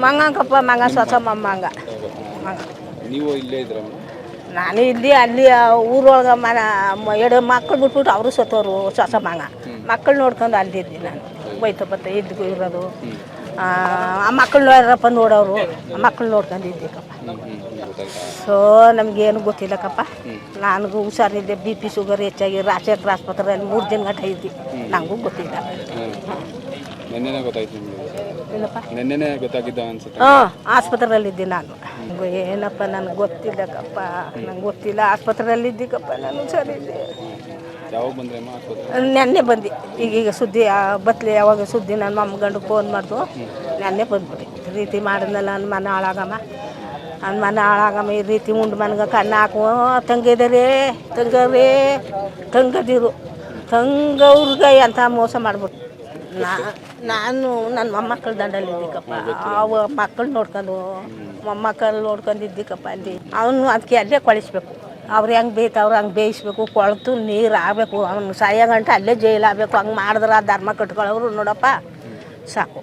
ಮಂಗಂಕಪ್ಪ ಮಂಗ ಸೊಸ ಮಂಗ ನೀವು ಇಲ್ಲೇ ಇದ್ರಮ್ಮ? ನಾನು ಇಲ್ಲಿ ಅಲ್ಲಿ ಊರೊಳಗೆ ಎರಡು ಮಕ್ಕಳು ಬಿಟ್ಬಿಟ್ಟು ಅವರು ಸತ್ತೋರು ಸೊಸ ಮಂಗ ಮಕ್ಕಳು ನೋಡ್ಕೊಂಡು ಅಲ್ಲಿದ್ದೆ ನಾನು ಬೈತ ಬತ್ತ ಇದ್ದು ಇರೋದು ಆ ಮಕ್ಕಳು ಯಾರಪ್ಪ ನೋಡೋರು ಆ ಮಕ್ಕಳು ನೋಡ್ಕೊಂಡು ಇದ್ದೀಕಪ್ಪ. ಸೊ ನಮಗೇನು ಗೊತ್ತಿಲ್ಲಕ್ಕಪ್ಪ. ನನಗೂ ಹುಷಾರಿದ್ದೆ ಬಿ ಪಿ ಶುಗರ್ ಹೆಚ್ಚಾಗಿ ರಾಜಶೇಖರ ಆಸ್ಪತ್ರೆಯಲ್ಲಿ 3 ದಿನ ಗಂಟೆ ಇದ್ದೆ. ನನಗೂ ಗೊತ್ತಿಲ್ಲ. ನೆನ್ನೆನೇ ಗೊತ್ತಾಯ್ತು ಏನಪ್ಪ ನೆನ್ನೆನೇ ಗೊತ್ತಾಗಿದ್ದ ಅನ್ಸುತ್ತೆ. ಆಸ್ಪತ್ರೆಯಲ್ಲಿದ್ದೆ ನಾನು. ಏನಪ್ಪ ನನಗೆ ಗೊತ್ತಿಲ್ಲಕ್ಕಪ್ಪ, ನಂಗೆ ಗೊತ್ತಿಲ್ಲ. ಆಸ್ಪತ್ರೆಯಲ್ಲಿದ್ದೀಕಪ್ಪ ನಾನು ಹುಷಾರಿದ್ದೆ. ಯಾವಾಗ ಬಂದ್ರೆ ಅಮ್ಮ ಆಸ್ಪತ್ರೆ? ನೆನ್ನೆ ಬಂದು ಈಗೀಗ ಸುದ್ದಿ ಬತ್ಲಿ ಯಾವಾಗ ಸುದ್ದಿ ನನ್ನ ಮೊಮ್ಮ ಗಂಡು ಫೋನ್ ಮಾಡ್ದು ನೆನ್ನೆ ಬಂದ್ಬಿಟ್ಟು ಈ ರೀತಿ ಮಾಡಿದ್ನಲ್ಲ ನನ್ನ ಮನೆ ಹಾಳಾಗಮ್ಮ, ನನ್ನ ಮನೆ ಹಾಳಾಗಮ್ಮ, ಈ ರೀತಿ ಉಂಡು ಮನೆಗೆ ಕಣ್ಣು ಹಾಕುವ ತಂಗಿದರೇ ತಂಗದಿರು ತಂಗವ್ರಿಗೆ ಅಂತ ಮೋಸ ಮಾಡ್ಬಿಟ್ಟು ನಾನು ನನ್ನ ಮೊಮ್ಮಕ್ಕಳ ದಂಡಲ್ಲಿದ್ದೀಕಪ್ಪ. ಅವ ಮಕ್ಕಳು ನೋಡ್ಕೊಂಡು ಮೊಮ್ಮಕ್ಕಳು ನೋಡ್ಕೊಂಡಿದ್ದೀಕಪ್ಪ. ಅಲ್ಲಿ ಅವನು ಅದಕ್ಕೆ ಅಲ್ಲೇ ಕಳಿಸ್ಬೇಕು. ಅವ್ರು ಹೆಂಗೆ ಬೇಯ್ತವ್ರು ಹಂಗೆ ಬೇಯಿಸ್ಬೇಕು. ಕೊಳೆತು ನೀರು ಆಗಬೇಕು. ಅವ್ನು ಸಾಯೋ ಗಂಟೆ ಅಲ್ಲೇ ಜೈಲು ಆಗಬೇಕು. ಹಂಗೆ ಮಾಡಿದ್ರೆ ಧರ್ಮ ಕಟ್ಕೊಳ್ಳೋರು ನೋಡಪ್ಪ ಸಾಕು.